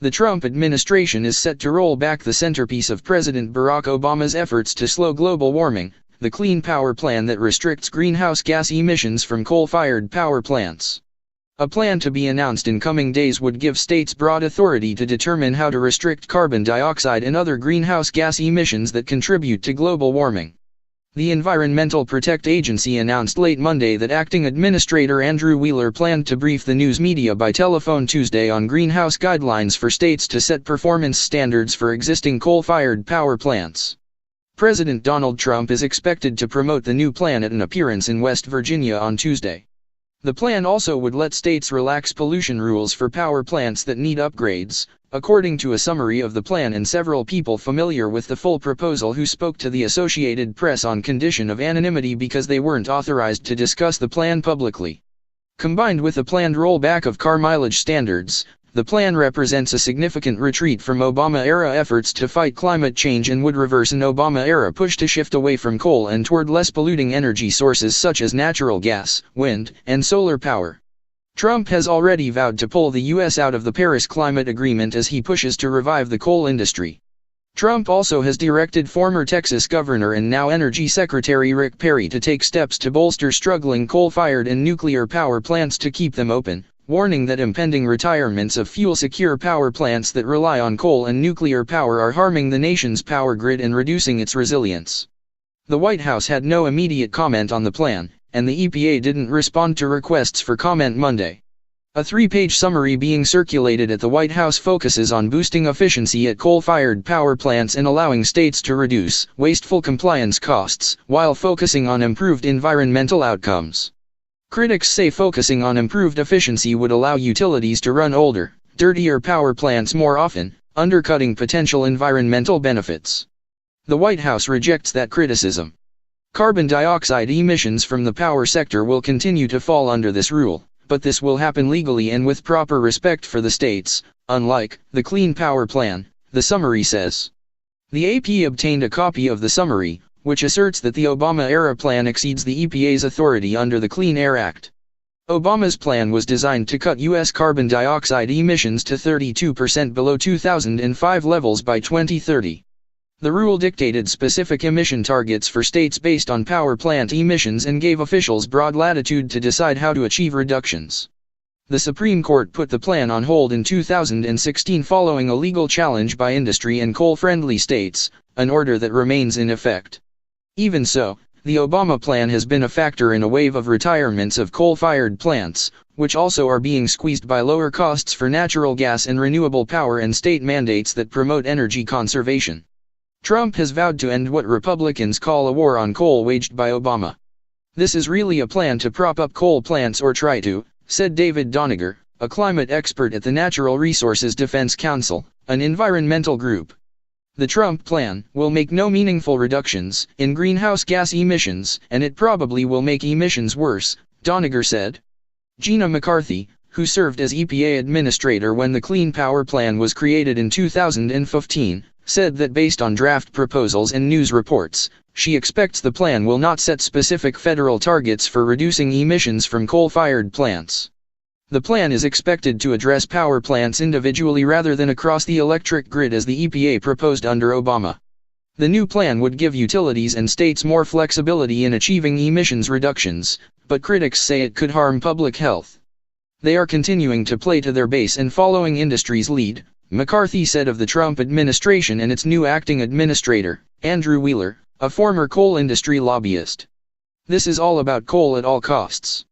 The Trump administration is set to roll back the centerpiece of President Barack Obama's efforts to slow global warming, the Clean Power Plan that restricts greenhouse gas emissions from coal-fired power plants. A plan to be announced in coming days would give states broad authority to determine how to restrict carbon dioxide and other greenhouse gas emissions that contribute to global warming. The Environmental Protection Agency announced late Monday that Acting Administrator Andrew Wheeler planned to brief the news media by telephone Tuesday on greenhouse guidelines for states to set performance standards for existing coal-fired power plants. President Donald Trump is expected to promote the new plan at an appearance in West Virginia on Tuesday. The plan also would let states relax pollution rules for power plants that need upgrades, according to a summary of the plan and several people familiar with the full proposal who spoke to the Associated Press on condition of anonymity because they weren't authorized to discuss the plan publicly. Combined with the planned rollback of car mileage standards, the plan represents a significant retreat from Obama-era efforts to fight climate change and would reverse an Obama-era push to shift away from coal and toward less polluting energy sources such as natural gas, wind, and solar power. Trump has already vowed to pull the U.S. out of the Paris Climate Agreement as he pushes to revive the coal industry. Trump also has directed former Texas Governor and now Energy Secretary Rick Perry to take steps to bolster struggling coal-fired and nuclear power plants to keep them open, warning that impending retirements of fuel-secure power plants that rely on coal and nuclear power are harming the nation's power grid and reducing its resilience. The White House had no immediate comment on the plan, and the EPA didn't respond to requests for comment Monday. A three-page summary being circulated at the White House focuses on boosting efficiency at coal-fired power plants and allowing states to reduce wasteful compliance costs, while focusing on improved environmental outcomes. Critics say focusing on improved efficiency would allow utilities to run older, dirtier power plants more often, undercutting potential environmental benefits. The White House rejects that criticism. Carbon dioxide emissions from the power sector will continue to fall under this rule, but this will happen legally and with proper respect for the states, unlike the Clean Power Plan, the summary says. The AP obtained a copy of the summary, which asserts that the Obama-era plan exceeds the EPA's authority under the Clean Air Act. Obama's plan was designed to cut U.S. carbon dioxide emissions to 32% below 2005 levels by 2030. The rule dictated specific emission targets for states based on power plant emissions and gave officials broad latitude to decide how to achieve reductions. The Supreme Court put the plan on hold in 2016 following a legal challenge by industry and coal-friendly states, an order that remains in effect. Even so, the Obama plan has been a factor in a wave of retirements of coal-fired plants, which also are being squeezed by lower costs for natural gas and renewable power and state mandates that promote energy conservation. Trump has vowed to end what Republicans call a war on coal waged by Obama. This is really a plan to prop up coal plants or try to, said David Doniger, a climate expert at the Natural Resources Defense Council, an environmental group. The Trump plan will make no meaningful reductions in greenhouse gas emissions, and it probably will make emissions worse, Doniger said. Gina McCarthy, who served as EPA administrator when the Clean Power Plan was created in 2015, said that based on draft proposals and news reports, she expects the plan will not set specific federal targets for reducing emissions from coal-fired plants. The plan is expected to address power plants individually rather than across the electric grid as the EPA proposed under Obama. The new plan would give utilities and states more flexibility in achieving emissions reductions, but critics say it could harm public health. They are continuing to play to their base and following industry's lead, McCarthy said of the Trump administration and its new acting administrator, Andrew Wheeler, a former coal industry lobbyist. This is all about coal at all costs.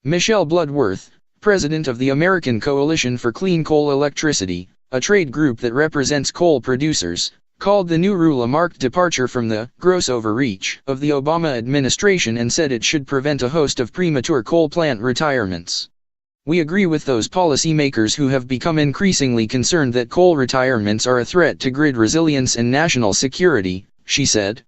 Michelle Bloodworth, president of the American Coalition for Clean Coal Electricity, a trade group that represents coal producers, called the new rule a marked departure from the gross overreach of the Obama administration and said it should prevent a host of premature coal plant retirements. We agree with those policymakers who have become increasingly concerned that coal retirements are a threat to grid resilience and national security, she said.